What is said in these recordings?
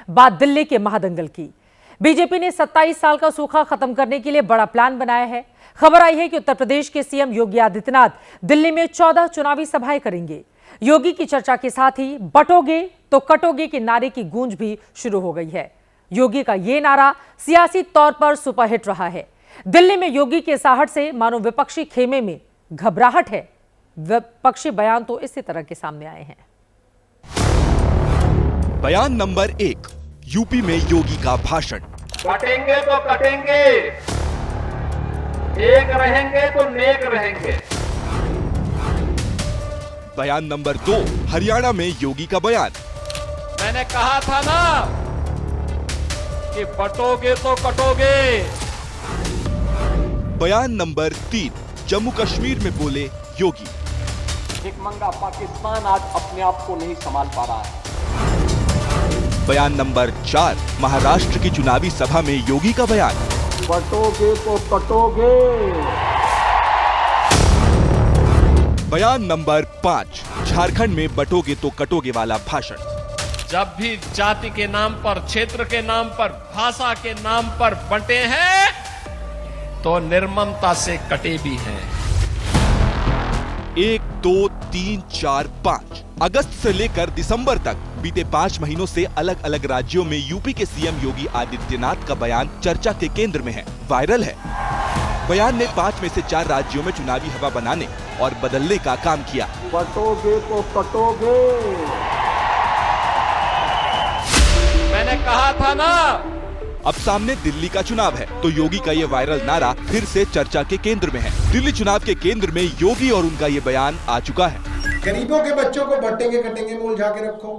बात दिल्ली के महादंगल की। बीजेपी ने 27 साल का सूखा खत्म करने के लिए बड़ा प्लान बनाया है। खबर आई है कि उत्तर प्रदेश के सीएम योगी आदित्यनाथ दिल्ली में 14 चुनावी सभाएं करेंगे। योगी की चर्चा के साथ ही बटोगे तो कटोगे के नारे की गूंज भी शुरू हो गई है। योगी का ये नारा सियासी तौर पर सुपरहिट रहा है। दिल्ली में योगी के साहट से मानो विपक्षी खेमे में घबराहट है। विपक्षी बयान तो इसी तरह के सामने आए हैं। बयान नंबर 1, यूपी में योगी का भाषण। कटेंगे तो कटेंगे, एक रहेंगे तो नेक रहेंगे। बयान नंबर 2, हरियाणा में योगी का बयान। मैंने कहा था ना कि बटोगे तो कटोगे। बयान नंबर 3, जम्मू कश्मीर में बोले योगी। भिखमंगा पाकिस्तान आज अपने आप को नहीं संभाल पा रहा है। बयान नंबर 4, महाराष्ट्र की चुनावी सभा में योगी का बयान। बटोगे तो कटोगे। बयान नंबर 5, झारखंड में बटोगे तो कटोगे वाला भाषण। जब भी जाति के नाम पर, क्षेत्र के नाम पर, भाषा के नाम पर बंटे हैं तो निर्ममता से कटे भी हैं। 1, 2, 3, 4, 5 अगस्त से लेकर दिसंबर तक बीते 5 महीनों से अलग अलग राज्यों में यूपी के सीएम योगी आदित्यनाथ का बयान चर्चा के केंद्र में है, वायरल है। बयान ने 5 में से 4 राज्यों में चुनावी हवा बनाने और बदलने का काम किया। बटोगे तो कटोगे। मैंने कहा था ना। अब सामने दिल्ली का चुनाव है तो योगी का ये वायरल नारा फिर से चर्चा के केंद्र में है। दिल्ली चुनाव के केंद्र में योगी और उनका ये बयान आ चुका है। गरीबों के बच्चों को बटेंगे कटेंगे में उलझा के रखो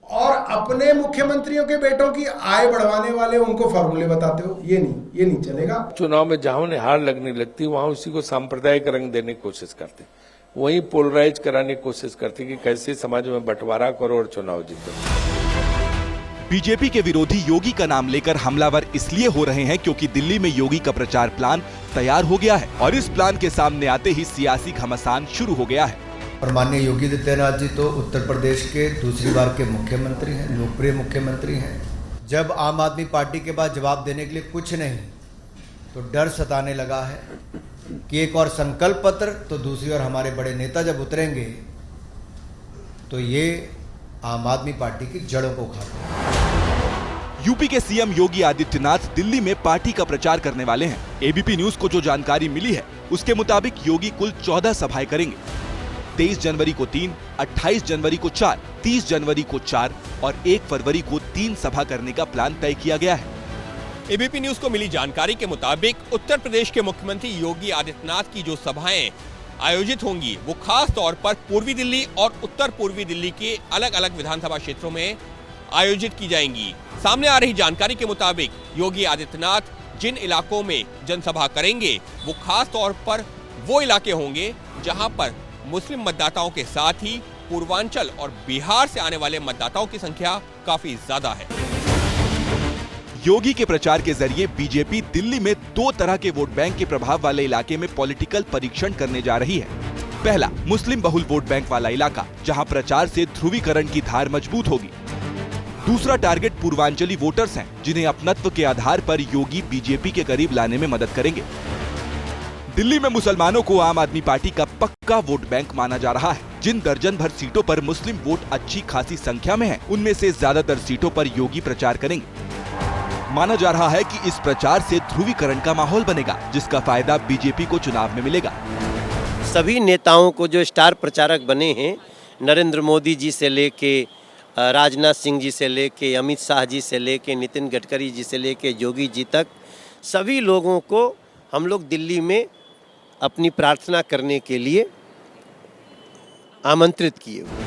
और अपने मुख्यमंत्रियों के बेटों की आय बढ़वाने वाले उनको फॉर्मूले बताते हो। ये नहीं चलेगा। चुनाव में जहां उन्हें हार लगने लगती है वहां उसी को सांप्रदायिक रंग देने की कोशिश करते, वहीं पोलराइज कराने की कोशिश करते कि कैसे समाज में बंटवारा करो और चुनाव जीतो। बीजेपी के विरोधी योगी का नाम लेकर हमलावर इसलिए हो रहे हैं क्योंकि दिल्ली में योगी का प्रचार प्लान तैयार हो गया है और इस प्लान के सामने आते ही सियासी घमासान शुरू हो गया है। और माननीय योगी आदित्यनाथ जी तो उत्तर प्रदेश के दूसरी बार के मुख्यमंत्री हैं, लोकप्रिय मुख्यमंत्री हैं। जब आम आदमी पार्टी के पास जवाब देने के लिए कुछ नहीं तो डर सताने लगा है कि एक और संकल्प पत्र तो दूसरी ओर हमारे बड़े नेता जब उतरेंगे तो ये आम आदमी पार्टी की जड़ों को उखाड़ेंगे। यूपी के सीएम योगी आदित्यनाथ दिल्ली में पार्टी का प्रचार करने वाले हैं। एबीपी न्यूज को जो जानकारी मिली है उसके मुताबिक योगी कुल 14 सभाएं करेंगे। 23 जनवरी को 3, 28 जनवरी को 4, 30 जनवरी को 4 और 1 फरवरी को 3 सभा करने का प्लान तय किया गया है। एबीपी न्यूज को मिली जानकारी के मुताबिक उत्तर प्रदेश के मुख्यमंत्री योगी आदित्यनाथ की जो सभाएं आयोजित होंगी वो खास तौर पर पूर्वी दिल्ली और उत्तर पूर्वी दिल्ली के अलग अलग विधानसभा क्षेत्रों में आयोजित की जाएंगी। सामने आ रही जानकारी के मुताबिक योगी आदित्यनाथ जिन इलाकों में जनसभा करेंगे वो खास तौर पर वो इलाके होंगे जहां पर मुस्लिम मतदाताओं के साथ ही पूर्वांचल और बिहार से आने वाले मतदाताओं की संख्या काफी ज्यादा है। योगी के प्रचार के जरिए बीजेपी दिल्ली में 2 तरह के वोट बैंक के प्रभाव वाले इलाके में पॉलिटिकल परीक्षण करने जा रही है। पहला, मुस्लिम बहुल वोट बैंक वाला इलाका जहां प्रचार से ध्रुवीकरण की धार मजबूत होगी। दूसरा टारगेट पूर्वांचली वोटर्स हैं जिन्हें अपनत्व के आधार पर योगी बीजेपी के करीब लाने में मदद करेंगे। दिल्ली में मुसलमानों को आम आदमी पार्टी का पक्का वोट बैंक माना जा रहा है। जिन दर्जन भर सीटों पर मुस्लिम वोट अच्छी खासी संख्या में है उनमें से ज्यादातर सीटों पर योगी प्रचार करेंगे। माना जा रहा है कि इस प्रचार से ध्रुवीकरण का माहौल बनेगा जिसका फायदा बीजेपी को चुनाव में मिलेगा। सभी नेताओं को जो स्टार प्रचारक बने हैं, नरेंद्र मोदी जी से लेके राजनाथ सिंह जी से लेके अमित शाह जी से लेके नितिन गडकरी जी से लेके योगी जी तक, सभी लोगों को हम लोग दिल्ली में अपनी प्रार्थना करने के लिए आमंत्रित किए हुए।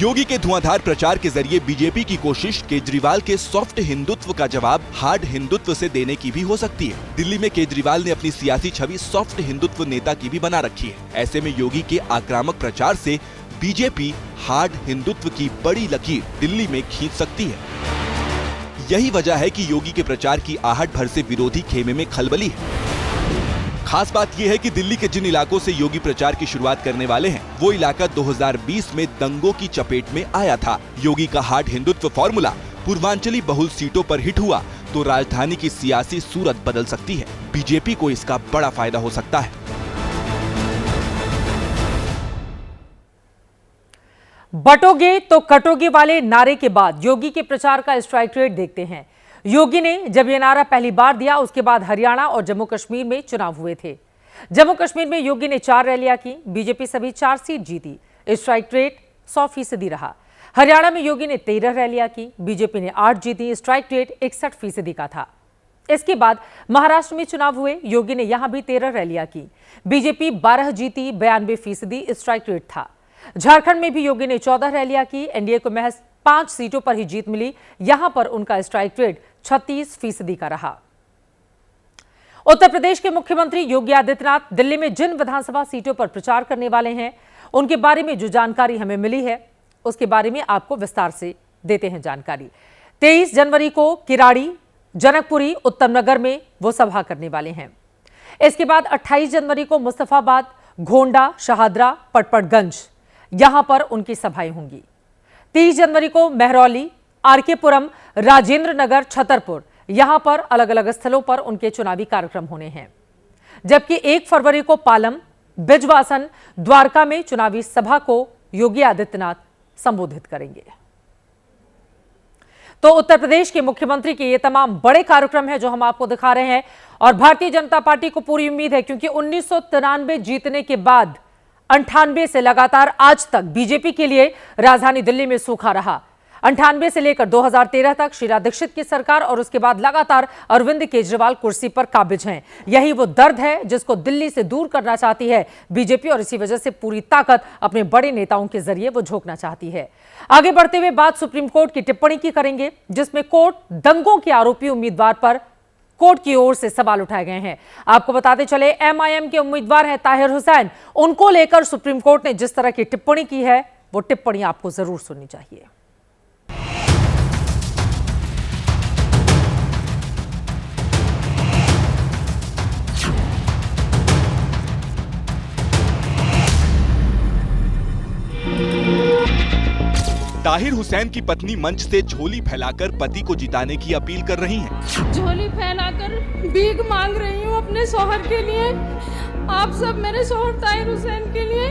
योगी के धुआंधार प्रचार के जरिए बीजेपी की कोशिश केजरीवाल के सॉफ्ट हिंदुत्व का जवाब हार्ड हिंदुत्व से देने की भी हो सकती है। दिल्ली में केजरीवाल ने अपनी सियासी छवि सॉफ्ट हिंदुत्व नेता की भी बना रखी है। ऐसे में योगी के आक्रामक प्रचार से बीजेपी हार्ड हिंदुत्व की बड़ी लकीर दिल्ली में खींच सकती है। यही वजह है कि योगी के प्रचार की आहट भर से विरोधी खेमे में खलबली है। खास बात यह है कि दिल्ली के जिन इलाकों से योगी प्रचार की शुरुआत करने वाले हैं, वो इलाका 2020 में दंगों की चपेट में आया था। योगी का हार्ड हिंदुत्व फॉर्मूला पूर्वांचली बहुल सीटों पर हिट हुआ तो राजधानी की सियासी सूरत बदल सकती है। बीजेपी को इसका बड़ा फायदा हो सकता है। बटोगे तो कटोगे वाले नारे के बाद योगी के प्रचार का स्ट्राइक रेट देखते हैं। योगी ने जब यह नारा पहली बार दिया, उसके बाद हरियाणा और जम्मू कश्मीर में चुनाव हुए थे। जम्मू कश्मीर में योगी ने 4 रैलियां की, बीजेपी सभी 4 सीट जीती। स्ट्राइक रेट 100% रहा। हरियाणा में योगी ने 13 रैलियां की, बीजेपी ने 8 जीती। स्ट्राइक रेट 61% का था। इसके बाद महाराष्ट्र में चुनाव हुए, योगी ने यहां भी 13 रैलियां की, बीजेपी 12 जीती, 92% स्ट्राइक रेट था। झारखंड में भी योगी ने 14 रैलियां की, एनडीए को महज 5 सीटों पर ही जीत मिली। यहां पर उनका स्ट्राइक रेट 36% का रहा। उत्तर प्रदेश के मुख्यमंत्री योगी आदित्यनाथ दिल्ली में जिन विधानसभा सीटों पर प्रचार करने वाले हैं, उनके बारे में जो जानकारी हमें मिली है, उसके बारे में आपको विस्तार से देते हैं जानकारी। 23 जनवरी को किराड़ी, जनकपुरी, उत्तम नगर में वो सभा करने वाले हैं। इसके बाद 28 जनवरी को मुस्तफाबाद, घोंडा, शहादरा, पटपड़गंज, यहां पर उनकी सभाएं होंगी। 30 जनवरी को मेहरौली, आरकेपुरम, राजेंद्र नगर, छतरपुर, यहां पर अलग अलग स्थलों पर उनके चुनावी कार्यक्रम होने हैं। जबकि 1 फरवरी को पालम, बिजवासन, द्वारका में चुनावी सभा को योगी आदित्यनाथ संबोधित करेंगे। तो उत्तर प्रदेश के मुख्यमंत्री के ये तमाम बड़े कार्यक्रम हैं जो हम आपको दिखा रहे हैं। और भारतीय जनता पार्टी को पूरी उम्मीद है, क्योंकि 1993 जीतने के बाद 98 से लगातार आज तक बीजेपी के लिए राजधानी दिल्ली में सूखा रहा। 98 से लेकर 2013 तक शीला दीक्षित की सरकार और उसके बाद लगातार अरविंद केजरीवाल कुर्सी पर काबिज हैं। यही वो दर्द है जिसको दिल्ली से दूर करना चाहती है बीजेपी, और इसी वजह से पूरी ताकत अपने बड़े नेताओं के जरिए वो झोंकना चाहती है। आगे बढ़ते हुए बात सुप्रीम कोर्ट की टिप्पणी की करेंगे, जिसमें कोर्ट दंगों के आरोपी उम्मीदवार पर कोर्ट की ओर से सवाल उठाए गए हैं। आपको बताते चले, एमआईएम के उम्मीदवार हैं ताहिर हुसैन। उनको लेकर सुप्रीम कोर्ट ने जिस तरह की टिप्पणी की है, वो टिप्पणी आपको जरूर सुननी चाहिए। ताहिर हुसैन की पत्नी मंच से झोली फैलाकर पति को जिताने की अपील कर रही हैं। झोली फैलाकर भीख मांग रही हूँ अपने शौहर के लिए। आप सब मेरे शौहर ताहिर हुसैन के लिए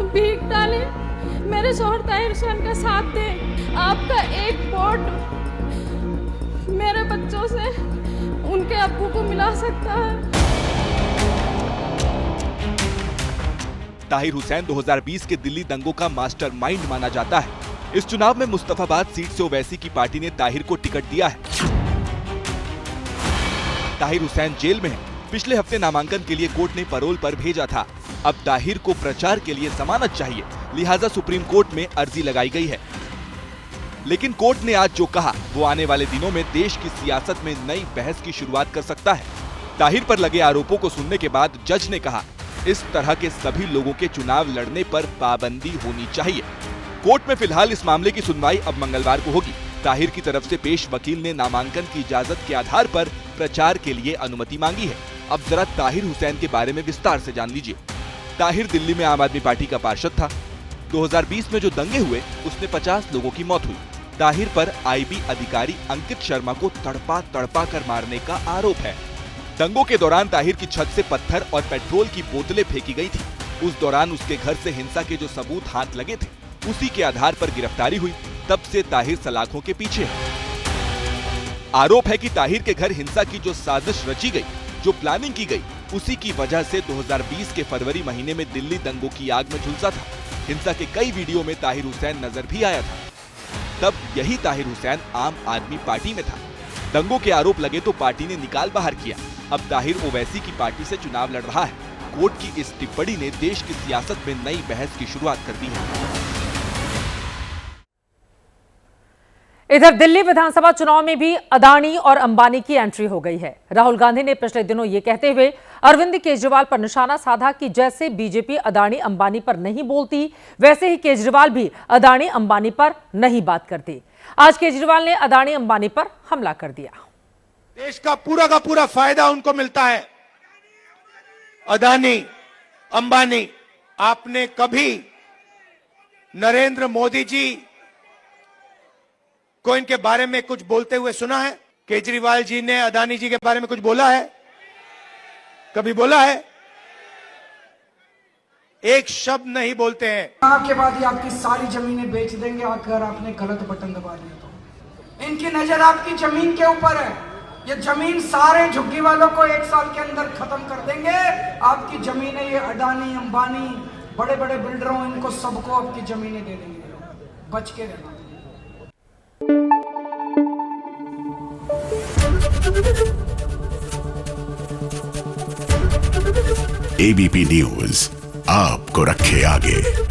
भीख डालें, मेरे शौहर ताहिर हुसैन का साथ दें। आपका एक वोट मेरे बच्चों से उनके अब्बू को मिला सकता है। ताहिर हुसैन 2020 के दिल्ली दंगों का मास्टरमाइंड माना जाता है। इस चुनाव में मुस्तफाबाद सीट से ओवैसी की पार्टी ने ताहिर को टिकट दिया है। ताहिर हुसैन जेल में है। पिछले हफ्ते नामांकन के लिए कोर्ट ने पैरोल पर भेजा था। अब ताहिर को प्रचार के लिए जमानत चाहिए, लिहाजा सुप्रीम कोर्ट में अर्जी लगाई गई है। लेकिन कोर्ट ने आज जो कहा, वो आने वाले दिनों में देश की सियासत में नई बहस की शुरुआत कर सकता है। ताहिर पर लगे आरोपों को सुनने के बाद जज ने कहा, इस तरह के सभी लोगों के चुनाव लड़ने पर पाबंदी होनी चाहिए। कोर्ट में फिलहाल इस मामले की सुनवाई अब मंगलवार को होगी। ताहिर की तरफ से पेश वकील ने नामांकन की इजाजत के आधार पर प्रचार के लिए अनुमति मांगी है। अब जरा ताहिर हुसैन के बारे में विस्तार से जान लीजिए। ताहिर दिल्ली में आम आदमी पार्टी का पार्षद था। 2020 में जो दंगे हुए, उसमें 50 लोगों की मौत हुई। ताहिर पर आईबी अधिकारी अंकित शर्मा को तड़पा कर मारने का आरोप है। दंगों के दौरान ताहिर की छत से पत्थर और पेट्रोल की बोतलें फेंकी गई थी। उस दौरान उसके घर से हिंसा के जो सबूत हाथ लगे थे, उसी के आधार पर गिरफ्तारी हुई। तब से ताहिर सलाखों के पीछे है। आरोप है कि ताहिर के घर हिंसा की जो साजिश रची गई, जो प्लानिंग की गई, उसी की वजह से 2020 के फरवरी महीने में दिल्ली दंगों की आग में झुलसा था। हिंसा के कई वीडियो में ताहिर हुसैन नजर भी आया था। तब यही ताहिर हुसैन आम आदमी पार्टी में था। दंगों के आरोप लगे तो पार्टी ने निकाल बाहर किया। अब ताहिर ओवैसी की पार्टी से चुनाव लड़ रहा है। कोर्ट की इस टिप्पणी ने देश की सियासत में नई बहस की शुरुआत कर दी है। इधर दिल्ली विधानसभा चुनाव में भी अदानी और अंबानी की एंट्री हो गई है। राहुल गांधी ने पिछले दिनों ये कहते हुए अरविंद केजरीवाल पर निशाना साधा कि जैसे बीजेपी अदानी अंबानी पर नहीं बोलती, वैसे ही केजरीवाल भी अदानी अंबानी पर नहीं बात करते। आज केजरीवाल ने अदानी अंबानी पर हमला कर दिया। देश का पूरा फायदा उनको मिलता है। अदानी, अंबानी, आपने कभी नरेंद्र मोदी जी को इनके बारे में कुछ बोलते हुए सुना है? केजरीवाल जी ने अदानी जी के बारे में कुछ बोला है? कभी बोला है? एक शब्द नहीं बोलते हैं। के बाद ये आपकी सारी जमीनें बेच देंगे अगर आपने गलत बटन दबा दिया तो। इनकी नजर आपकी जमीन के ऊपर है। ये जमीन सारे झुग्गी वालों को 1 साल के अंदर खत्म कर देंगे। आपकी जमीनें ये अडानी, अंबानी, बड़े बड़े बिल्डरों, इनको सबको आपकी जमीनें दे देंगे। बच के रहना। एबीपी न्यूज आपको रखे आगे।